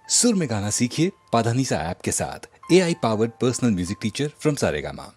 सुर में गाना सीखिए पाधानीसा ऐप के साथ। AI powered personal music teacher from Saregama.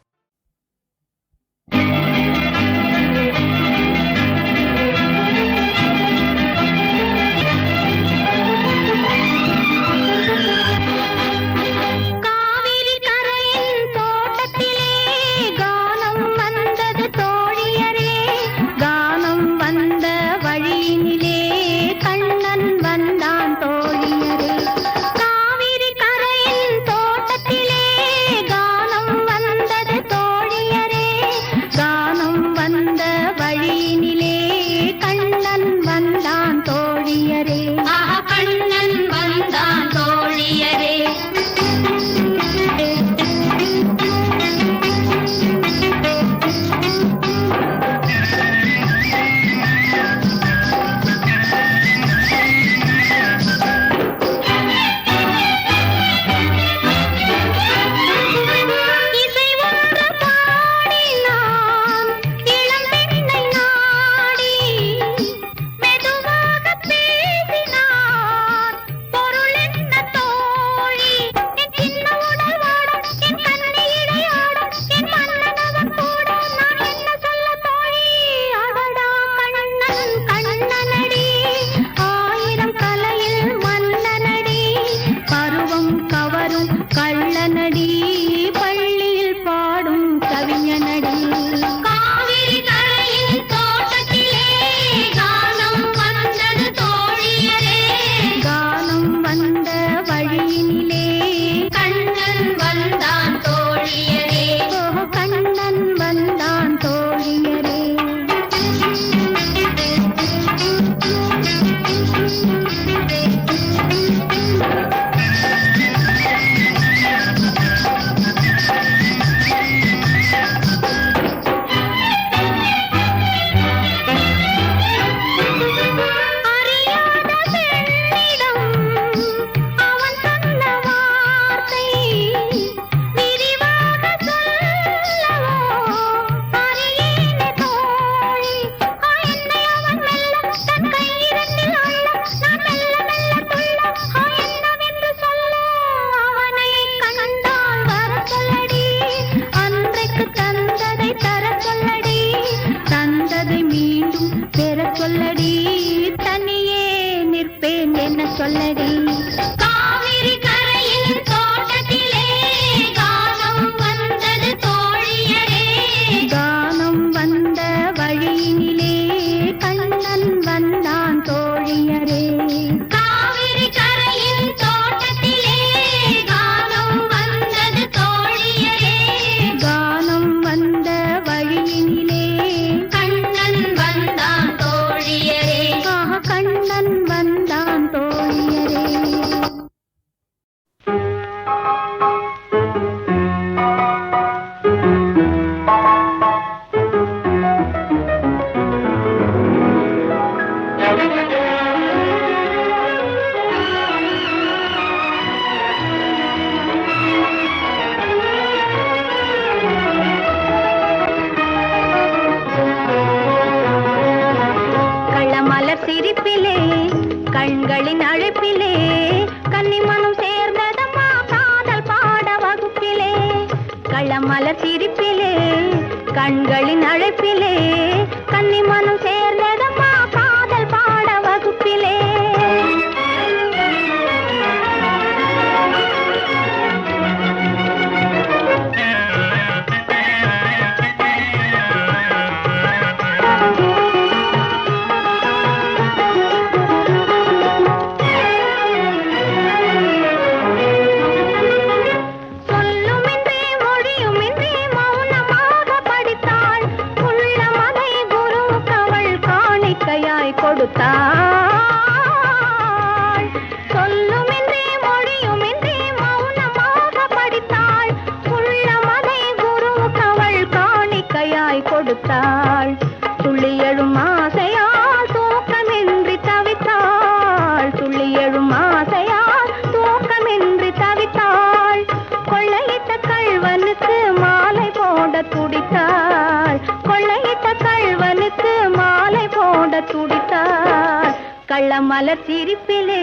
கள்ளமலர் சிரிப்பிலே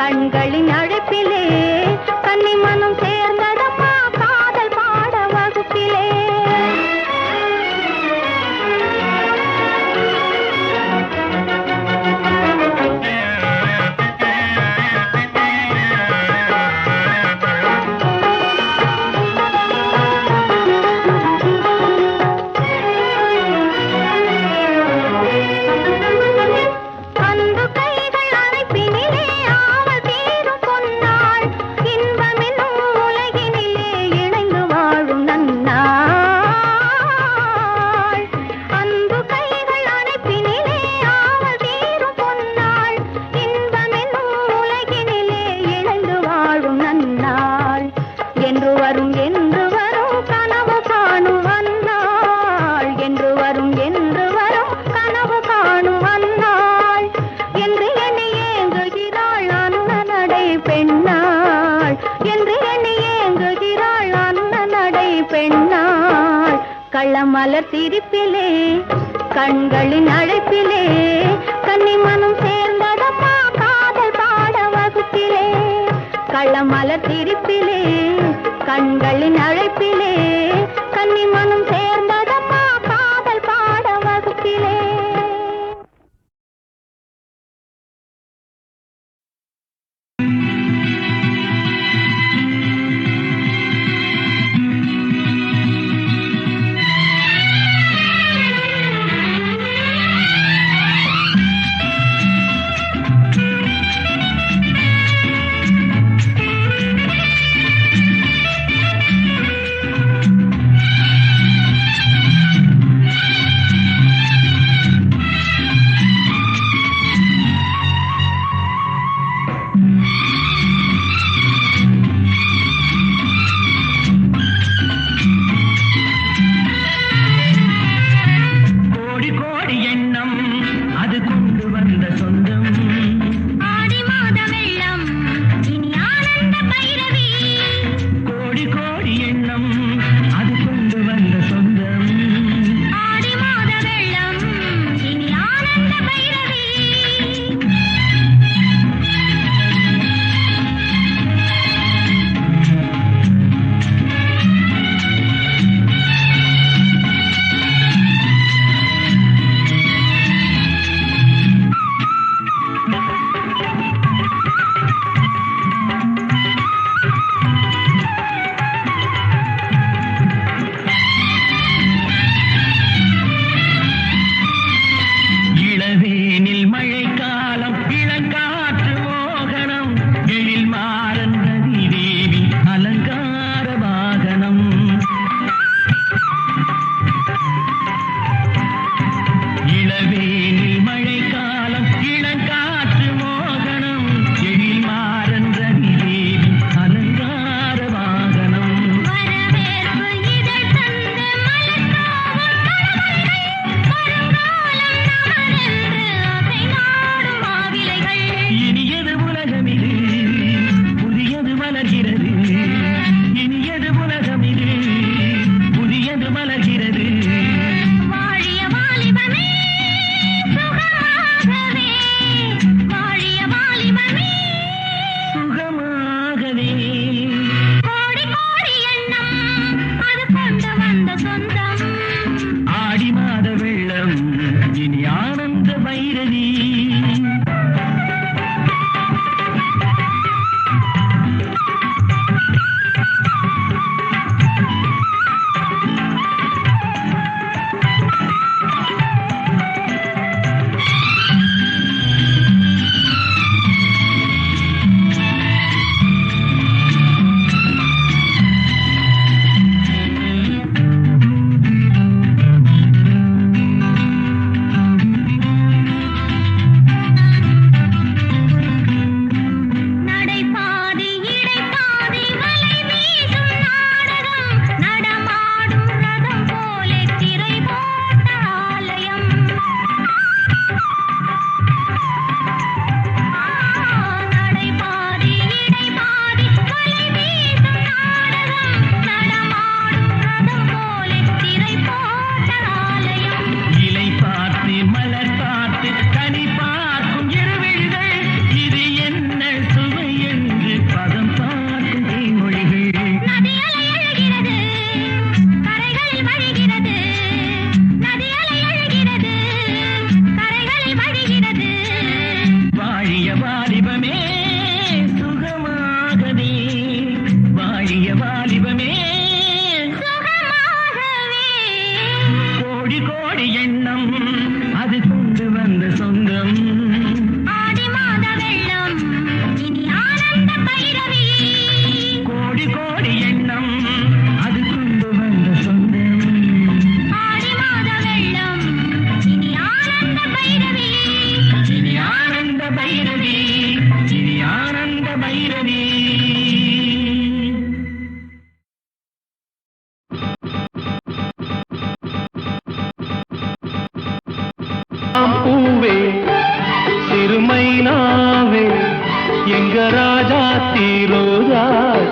கண்களின் அழைப்பிலே கன்னி மனம் சேர்ந்ததம்மா காதல் பாட வகுப்பிலே. கள்ளமலர் சிரிப்பிலே கண்களின் அழைப்பிலே கன்னி மனம் சேர்ந்ததம்மா காதல் பாட வகுப்பிலே. கள்ளமலர் சிரிப்பிலே கண்களின் அழைப்பிலே கன்னி மனம் சேர்ந்ததம்மா காதல் பாட வகுப்பிலே.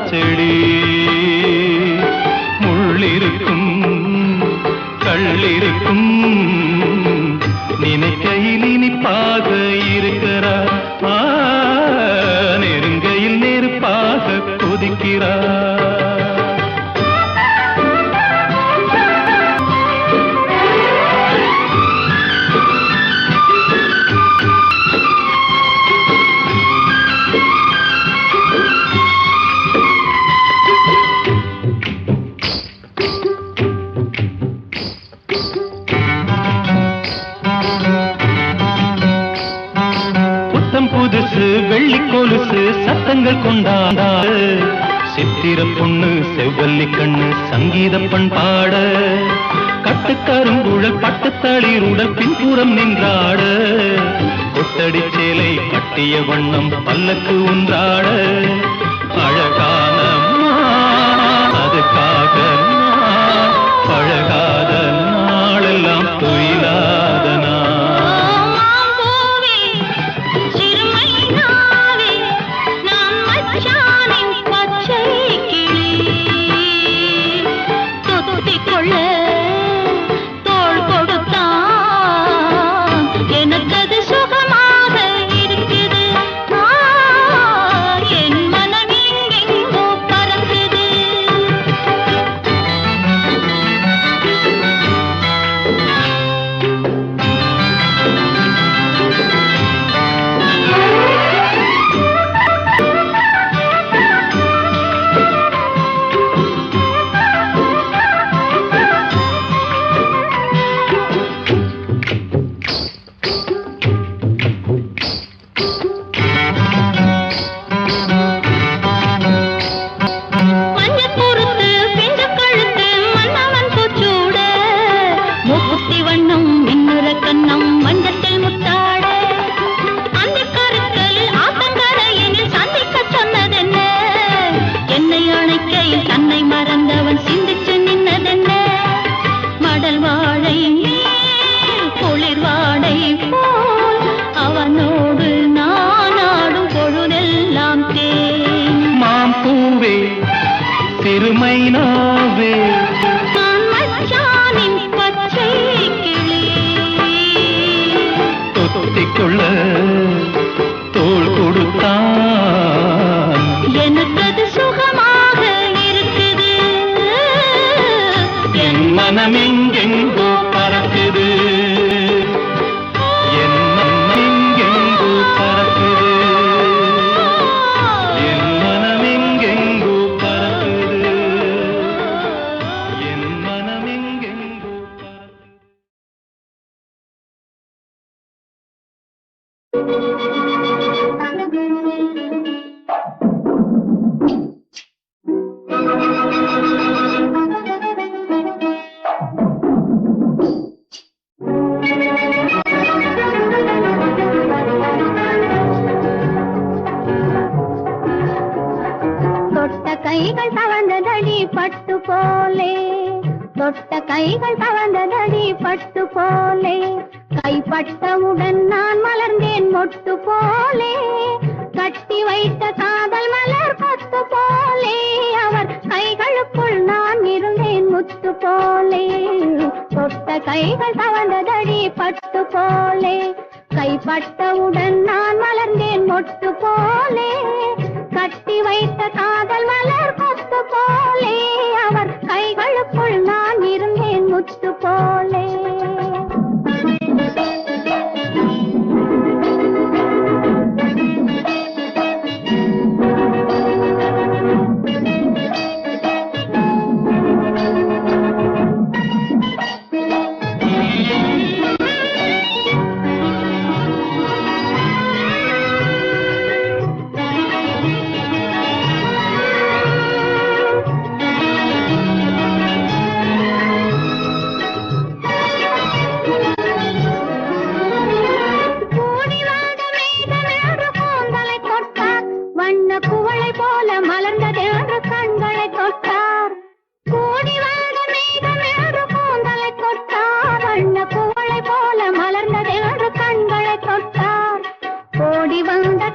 செடி முள்ளிருக்கும் கள்ளிருக்கும் நினைக்கையில் இனிப்பாக இருக்கிறார் நெருங்கையில் நெருப்பாக கொதிக்கிறார் புதுசு வெள்ளி கொலுசு சத்தங்கள் கொண்டாட சித்திர பொண்ணு செவ்வல்லி கண்ணு சங்கீத பண்பாட கட்டுக்கருங்குழல் பட்டுத்தளிருடல் பின்புறம் நின்றாட கொட்டடி சேலை கட்டிய வண்ணம் பல்லக்கு ஒன்றாட அழகான அதுக்காக பழகாத நாளெல்லாம் தொழிலாத திருமைனாவே நான் மச்சானின் பச்சை கிளி தொத்திக்கொள்ள தோள் கொடுத்தான் எனக்கு அது சுகமாக இருக்குது என் மனம் எங்கெங்கோ பறக்குது என் மனம் எங்கெங்கோ பறக்குது என் மனம் எங்கெங்கோ பறக்குது என் மனம் எங்கெங்கோ பறக்குது கைகள் தவழ்ந்ததடி பட்டு போலே தொட்ட கைகள் தவழ்ந்ததடி பட்டு போலே கைப்பட்டவுடன் நான் மலர்ந்தேன் மொட்டு போலே கட்டி வைத்த காதல் மலர் கொத்து போலே அவர் கைகளுக்குள் நான் இருந்தேன் முத்து போலே தொட்ட கைகள் தவழ்ந்ததடி பட்டு போலே கைப்பட்டவுடன் நான் மலர்ந்தேன் மொட்டு போலே கட்டி வைத்த காதல் மலர் கொத்து போலே அவர் கைகளுக்குள் நான் இருந்தேன் முத்து போலே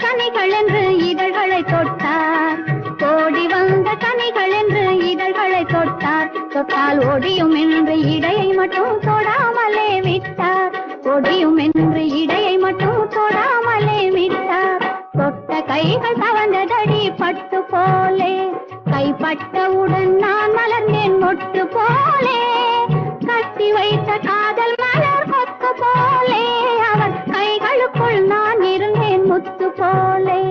கனிகள் என்று இதழ்களை தொட்டார் கோடி வந்த தொட்டால் ஒடியும் என்று இடையை மட்டும் தொடாமலே விட்டார். ஒடியும் என்று இடையை மட்டும் தொடாமலே விட்டார். தொட்ட கைகள் தவந்ததடி பட்டு போலே, கைப்பட்டவுடன் நான் மலர்ந்தேன் மொட்டு போலே. கட்டி வைத்த காதல் மலர் கொத்து போலே, அவர் கைகளுக்குள் நான் இருந்தேன் முத்து போலே.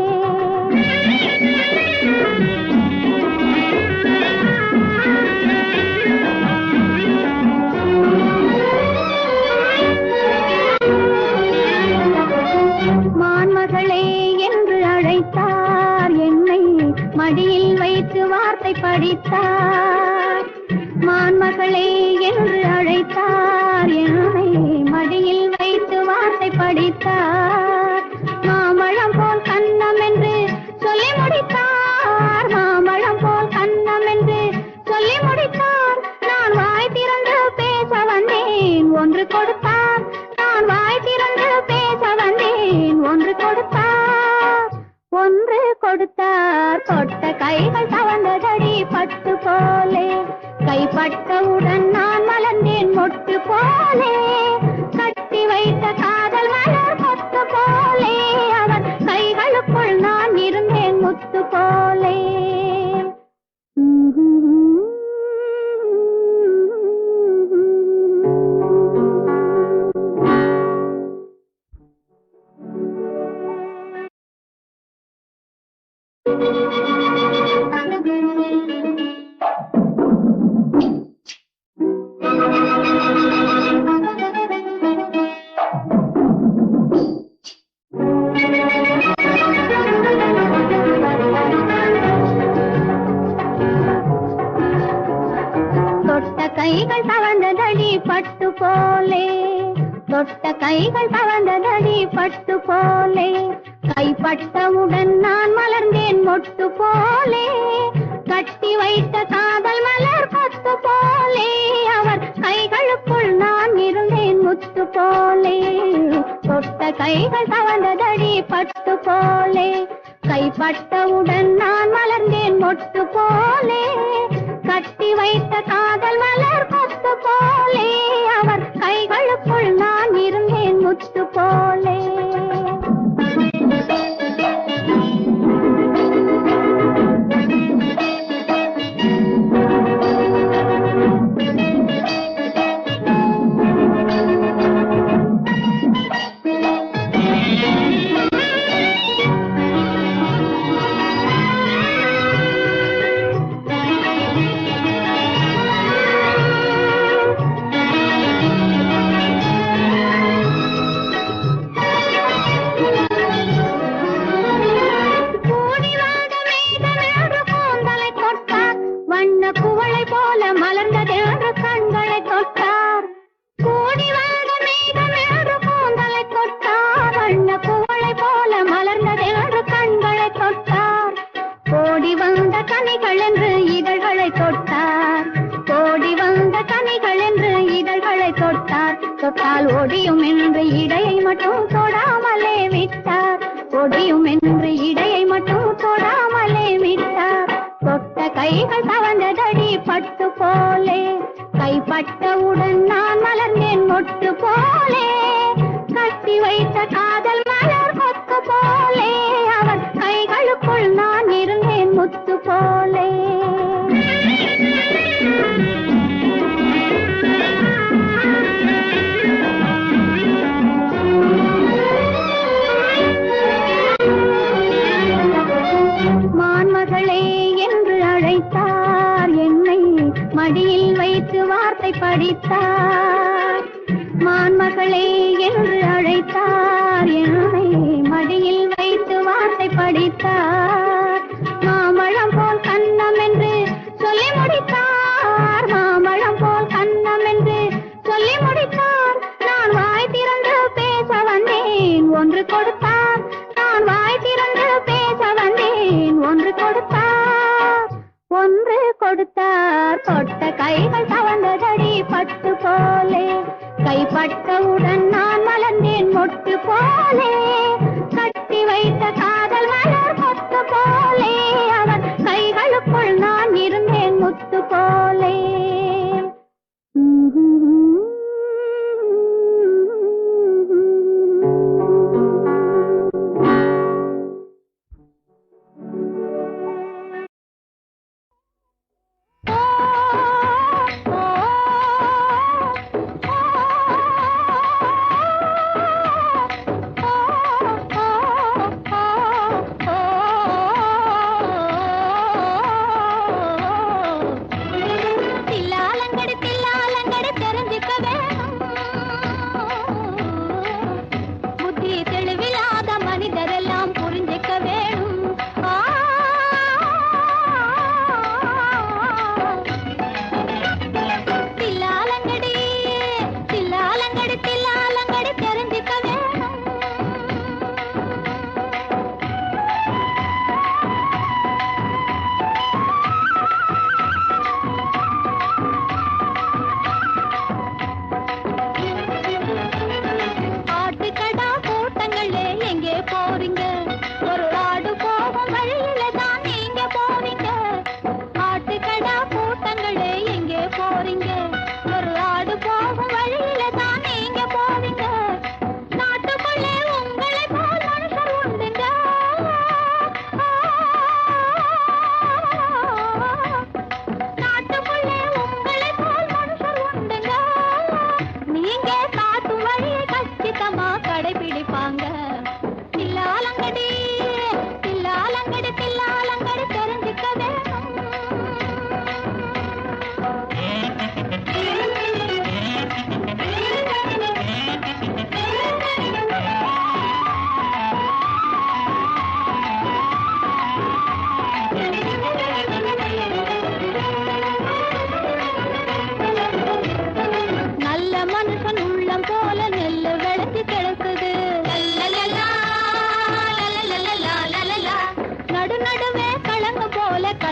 மான்மகளே என்று அழைத்தார் என்னை, மடியில் வைத்து வார்த்தை படித்தார். மான்மகளே என்று அழைத்தார் என்னை, மடியில் வைத்து வார்த்தை படித்தார். மாமழம் போல் கண்ணம் என்று சொல்லி முடித்தார். மாமழம் போல் கண்ணம் என்று சொல்லி முடித்தார். நான் வாய் திறந்து பேச வந்தேன், ஒன்று கொடுத்தார். நான் வாய் திறந்து பேச வந்தேன், ஒன்று கொடுத்தார். ஒன்று கொடுத்தார். தொட்ட கைகள் தவந்ததடி பட்டு போலே, கைப்பட்டவுடன் நான் மலர்ந்தேன் மொட்டு போலே. கட்டி வைத்த காதல் மலர் கொத்து போலே, அவர் கைகளுக்குள் நான் இருந்தேன் முத்து போலே. கைகள் தவந்ததடி பட்டு போலே, தொட்ட கைகள் தவந்ததடி பட்டு போலே. கைப்பட்டவுடன் நான் மலர்ந்தேன் மொட்டு போலே. கட்டி வைத்த காதல் மலர் கொத்து போலே, அவர் கைகளுக்குள் நான் இருந்தேன் முத்து போலே. தொட்ட கைகள் தவந்ததடி பட்டு போலே, கைப்பட்டவுடன் நான் மலர்ந்தேன் மொட்டு போலே. கட்டி வைத்த காதல் மலர் கொத்து போலே, அவர் கைகளுக்குள் நான் இருந்தேன் முத்து போலே. தொட்டால் ஒடியும் என்று இடையை மட்டும் தொடாமலே விட்டார். ஒடியும் என்று இடையை மட்டும் தொடாமலே விட்டார். தொட்ட கைகள் தவந்ததடி பட்டு போலே, கைப்பட்டவுடன் நான் மலர்ந்தேன் மொட்டு போலே. கட்டி வைத்த காதல் மலர் கொத்து போலே, அவர் கைகளுக்குள் நான் இருந்தேன் முத்து போலே. மான்மகளே என்று அழைத்தார் என்னை, மடியில் வைத்து வார்த்தை படித்தார். மான்மகளே என்று அழைத்தார் என்னை, மடியில் வைத்து வார்த்தை படித்தார். மாமழம் போல் கண்ணம் என்று சொல்லி முடித்தார். மாமழம் போல் கண்ணம் என்று சொல்லி முடித்தார். நான் வாய் திறந்து பேச வந்தேன், ஒன்று கொடுத்தார். நான் வாய் திறந்து பேச வந்தேன், ஒன்று கொடுத்தார். ஒன்று கொடுத்தார். தொட்ட கைகள் தவந்ததடி பட்டு போலே, கைப்பட்டவுடன் நான் மலர்ந்தேன் மொட்டு போலே. கட்டி வைத்த காதல் மலர் கொத்து போலே, அவர் கைகளுக்குள் நான் இருந்தேன் முத்து போலே.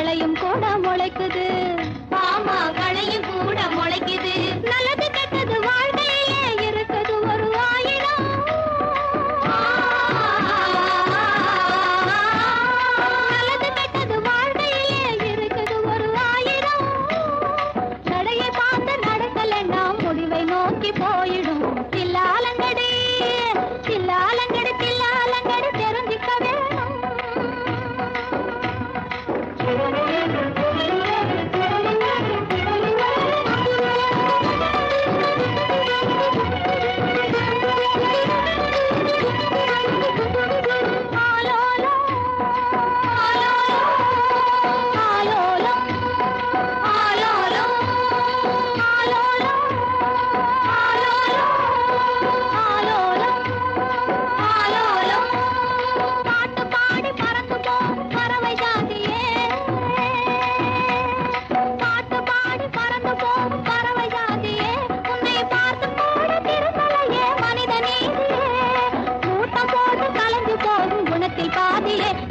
களையும் கூட முளைக்குது. ஆமா, களையும் கூட முளைக்குது. நல்லது கெட்டது வாழ்க்கையிலே இருக்குது ஒரு ஆயிரம். நல்லது கெட்டது வாழ்க்கையிலே இருக்குது ஒரு ஆயிரம். நடையை பார்த்து நடக்கலன்னா முடிவை நோக்கி போயிடும். தில்லாலங்கடி தில்லாலங்கடி தில்லாலங்கடி தெரிஞ்சுக்க வேணும்.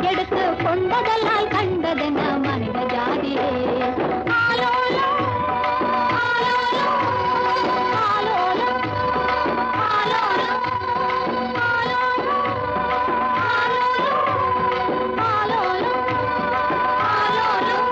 எடுத்து கொண்டதெல்லாம் கண்டதென்ன மனித ஜாதியே. ஆலோலம் ஆலோலம் ஆலோலம் ஆலோலம் ஆலோலம் ஆலோலம் ஆலோலம்.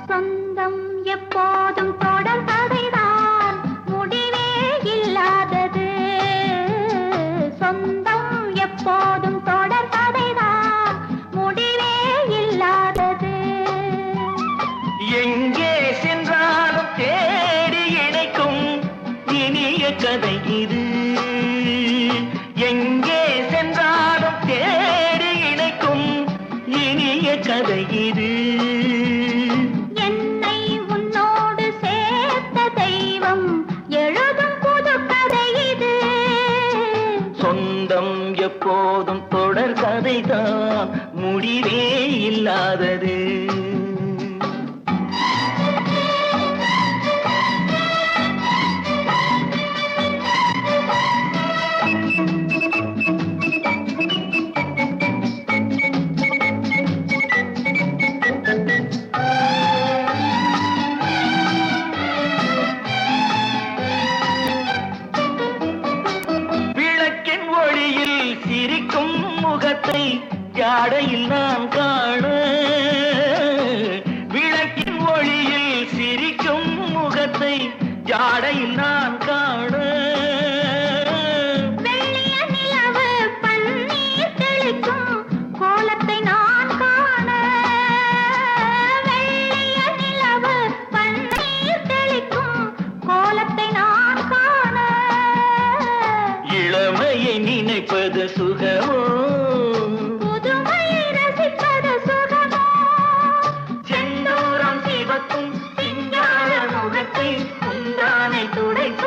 சொந்தம் எப்போதும் தொடர் கதைதான், முடிவே இல்லாதது. சொந்தம் எப்போதும் தொடர் கதைதான், முடிவே இல்லாதது. எங்கே சென்றாலும் தேடி இணைக்கும் இனிய கதை இது. எங்கே சென்றாலும் தேடி இணைக்கும் இனிய கதை இது. என்னை உன்னோடு சேர்த்த தெய்வம் எழுதும் புது கதை இது. சொந்தம் எப்போதும் தொடர் கதைதான், முடிவே இல்லாதது. விளக்கின் ஒளியில் சிரிக்கும் முகத்தை ஜாடையில் நான் காண. விளக்கின் ஒளியில் சிரிக்கும் முகத்தை ஜாடையில் நான் காண. வெள்ளிய நிலவு பன்னீர் தெளிக்கும் கோலத்தை நான் காண. வெள்ளிய நிலவு பன்னீர் தெளிக்கும் கோலத்தை நான் காண. இளமையை நினைப்பது சுகமோ, புதுமையை ரசிப்பது சுகமோ. செந்தூரம் சிவக்கும் சிங்கார முகத்தை உந்தானை துடைப்ப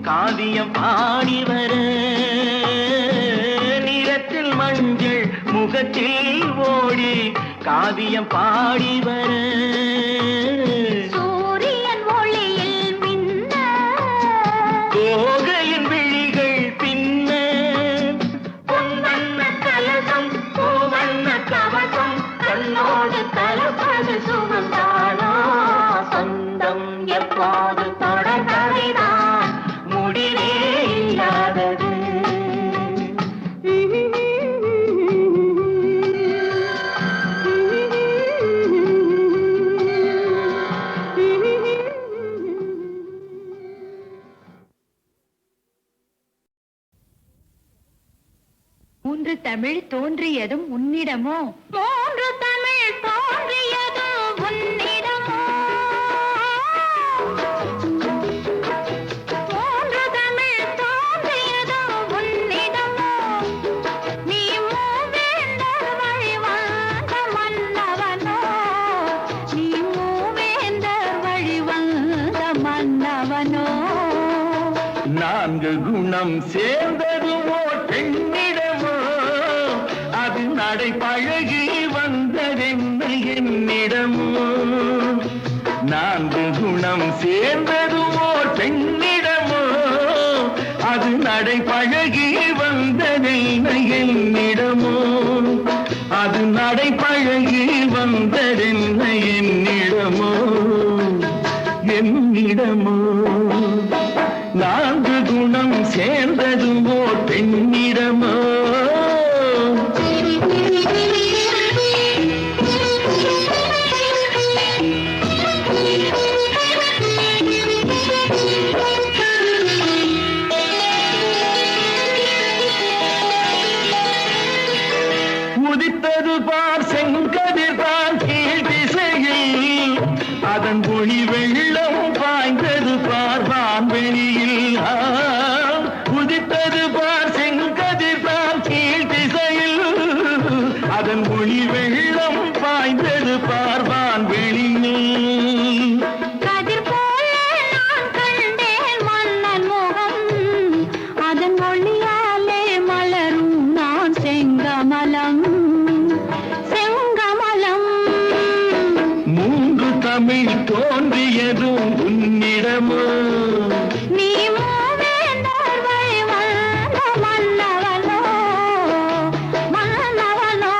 காவியம் பாடி வர நிறத்தில் மஞ்சள் முகத்தில் ஓடி காவியம் பாடி வர சூரியன் ஒளியில் மின்ன கோகையின் விழிகள் பின்ன பொன்வண்ண கலசம் பூவண்ண கவசம் கண்ணோடு கலப்பது சுகந்தானா சொந்தம் எப்போது தொடர்கதைதான் முடிவே இல்லாதது மூன்று தமிழ் தோன்றியதும் உன்னிடமோ மூன்று தமிழ் தோன்றியதும் உன்னிடமோ மூன்று தமிழ் தோன்றியதும் உன்னிடமோ நீ மூவேந்தர் வழி வந்த மன்னவனோ நீ மூவேந்தர் வழி வந்த மன்னவனோ நான்கு குணம் சேர்ந்ததுமோ பெண்ணிடமோ அது நடை பழகி வந்ததென்ன என்னிடமோ நான்கு குணம் சேர்ந்ததுமோ பெண்ணிடமோ அது நடை பழகி வந்ததென்ன என்னிடமோ அது நடை பழகி வந்ததென்ன என்னிடமோ என்னிடமோ நான்கு குணம் சேர்ந்ததுமோ பெண்ணிடமோ உதித்தது பார் செங்கதிர் பார் கீழ் திசையில் அதன் ஒளி வெள்ளம் பாய்ந்தது பார் வான்வெளியில் உதித்தது பார் செங்கதிர் பார் கீழ் திசையில் அதன் ஒளி வெள்ளம் பாய்ந்தது பார் வான்வெளியில் கதிர் போல நான் கண்டேன் மன்னன் முகம் அதன் ஒளியாலே மலரும் நான் செங்கமலம் செங்கமலம் மூன்று தமிழ் தோன்றியதும் உன்னிடமோ நீ மூவேந்தர் வழி வந்த மன்னவனோ மன்னவனோ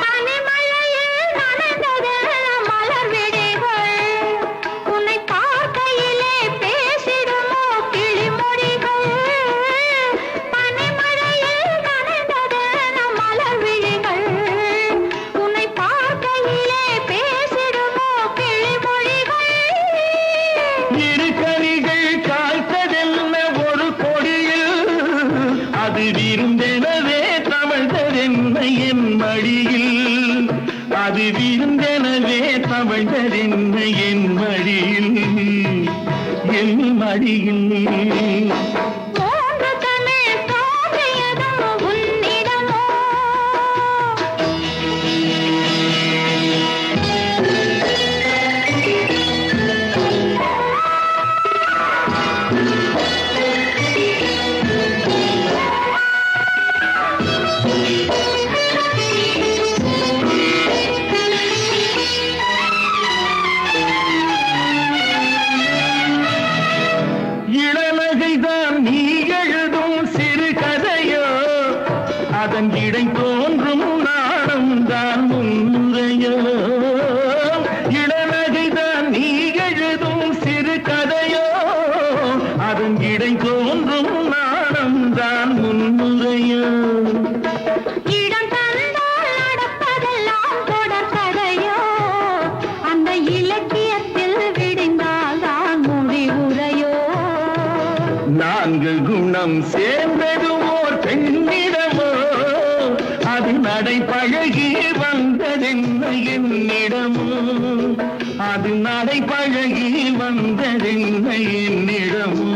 பனிமழையில் நனைந்தது மலர் விழிகள் உன்னை பார்க்கையிலே பேசிடுமோ கிளிமொழிகள் பனிமழையில் நனைந்தது மலர் விழிகள் உன்னை பார்க்கையிலே பேசிடுமோ கிளிமொழிகள் இரு கனிகள் காய்த்ததென்ன ஒரு கொடியில் அது விருந்தெனவே தவழ்ந்ததென்ன என் மடியில் அது விருந்தெனவே தவழ்ந்ததென்ன என் மடியில் என் மடியில் மூன்று தமிழ் தோன்றியதும் உன்னிடமோ இளநகைதான் நீ எழுதும் சிறு கதையோ அதன் இடை தோன்றும் நாணம் தான் முன்னுரையோ இளநகைதான் நீ எழுதும் சிறு கதையோ அதன் இடை தோன்றும் நாணம் தான் முன்னுரையோ இடம் தந்தால் நடப்பதெல்லாம் தொடர்கதையோ அந்த இலக்கியத்தில் விடிந்தால் தான் முடிவுரையோ நான்கு குணம் சேர்ந்ததுமோர் பெண்ணிடமோ அது நடை பழகி வந்ததென்ன என்னிடமோ அது நடை பழகி வந்ததென்ன என்னிடமோ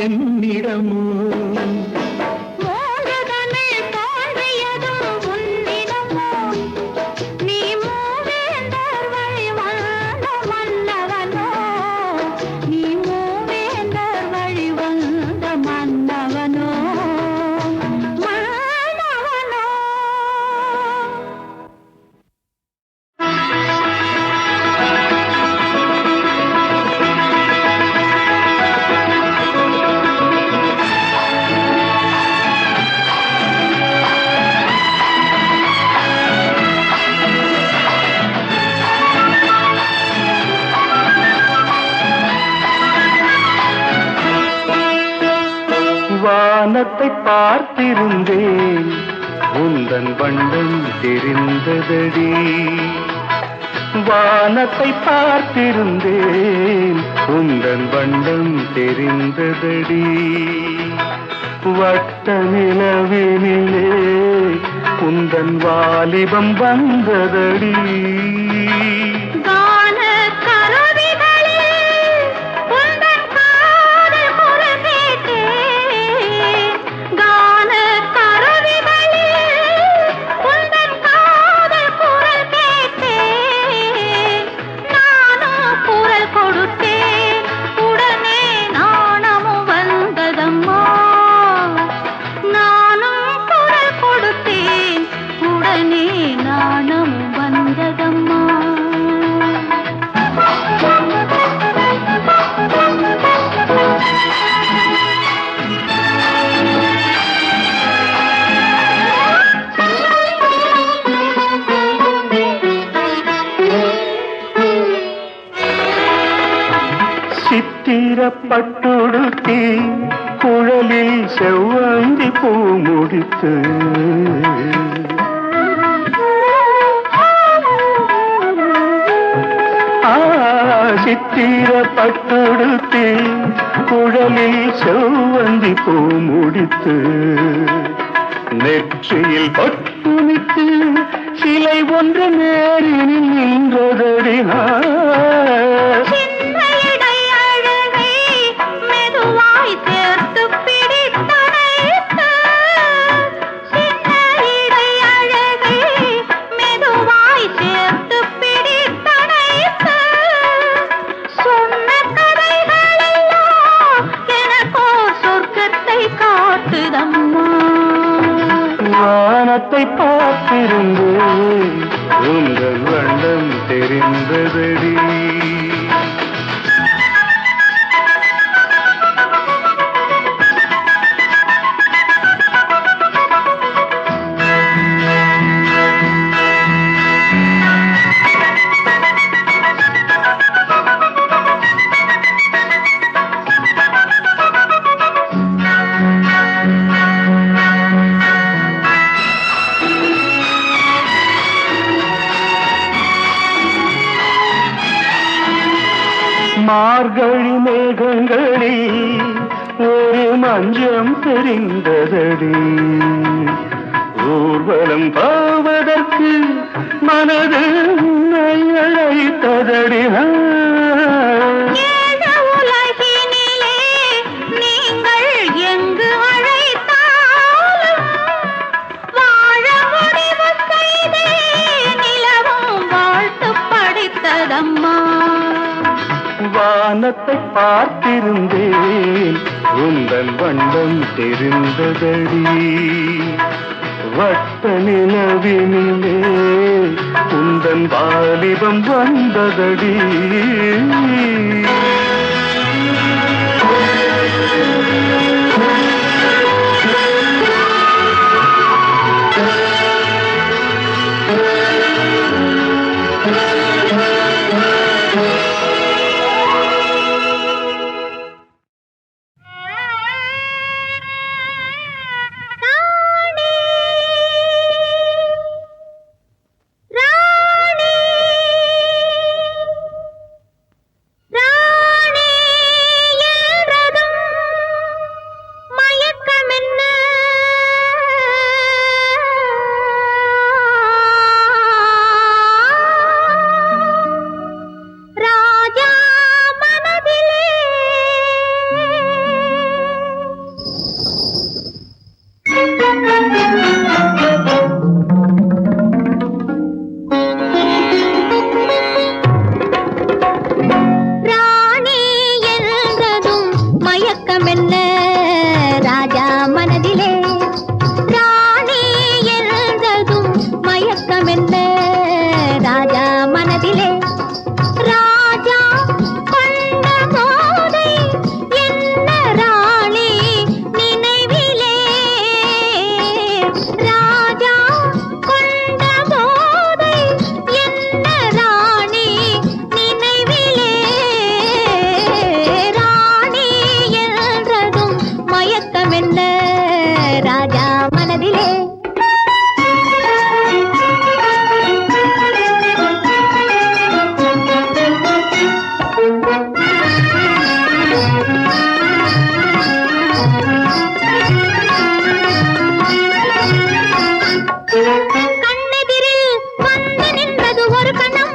என்னிடமோ மூன்று பார்த்திருந்தேன் உந்தன் வண்ணம் தெரிந்ததடி வானத்தை பார்த்திருந்தேன் உந்தன் வண்ணம் தெரிந்ததடி வட்ட நிலவினிலே உந்தன் வாலிபம் வந்ததடி பட்டுடுத்தி குழலில் செவ்வந்தி பூ முடித்து சித்திர பட்டுடுத்தி குழலில் செவ்வந்தி பூ முடித்து நெற்றியில் பட்டுமித்து சிலை ஒன்று நேரில் நின்றதடி வானத்தை பார்த்திருந்தேன் உங்கள் வண்ணம் தெரிந்ததடி மார்கழி மேகங்களில் ஒரு மஞ்சம் தெரிந்ததடி ஊர்வலம் போவதற்கு மனது அழைத்ததடி வானத்தை பார்த்திருந்தேன் உந்தன் வண்ணம் தெரிந்ததடி வட்ட நிலவினிலே உந்தன் வாலிபம் வந்ததடி ராஜா மனதிலே. கண்ணெதிரில் வந்து நின்றது ஒரு கணம்,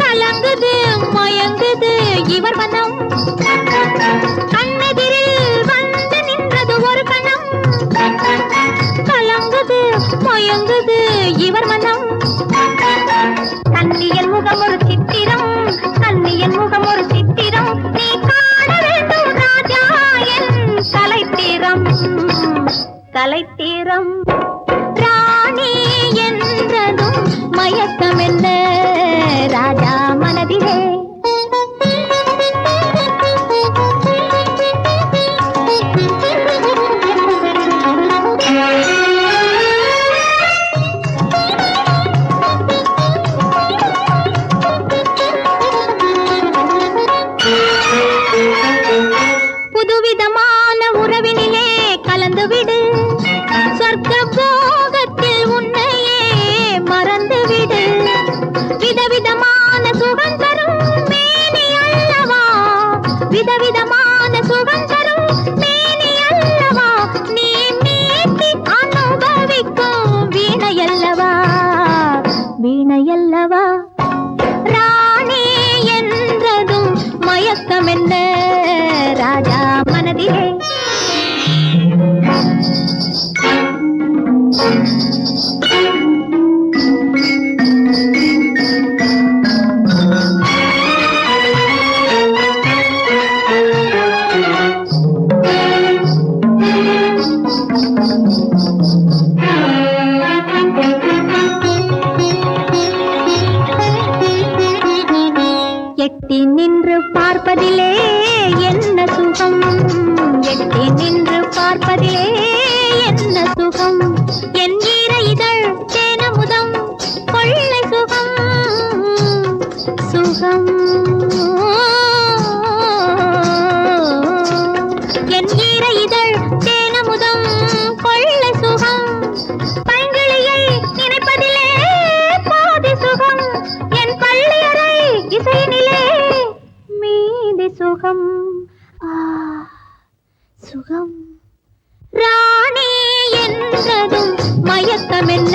கலங்குது மயங்குது இவர் மனம். கண்ணெதிரில் வந்து நின்றது ஒரு கணம், கலங்குது மயங்குது இவர் மனம். கண்ணியன் முகம் ஒரு சித்திரம், கண்ணியன் முகம் ஒரு சித்திரம், நீ காண வேண்டும் ராஜா என் கலைத்திரம் கலைத்திரம். ராணி என்றதும் மயக்கம் என்ன ராஜா மனதிலே. புதுவிதமான உறவினிலே கலந்துவிடு, சொர்க்க போகத்தில் உன்னையே மறந்துவிடு. விதவிதமான சுகம் தரும் மேனி அல்லவா, விதவிதமான சுகம் தரும் மேனி அல்லவா, நீ மீட்டி அனுபவிக்கும் வீணையல்லவா வீணையல்லவா. ராணி என்றதும் மயக்கம் என்ன ராஜா மனதிலே. எட்டி நின்று பார்ப்பதிலே என்ன சுகம், எட்டி நின்று பார்ப்பதிலே என்ன சுகம். என் ஈர இதழ் தேனமுதம் கொள்ளை சுகம் சுகம். என் ஈர இதழ் தேனமுதம் கொள்ளை சுகம். பைங்கிளியை நினைப்பதிலே பாதி சுகம், என் பள்ளியறை இசையினிலே மீதி சுகம். சுகம். ராணி என்றதும் மயக்கம் என்ன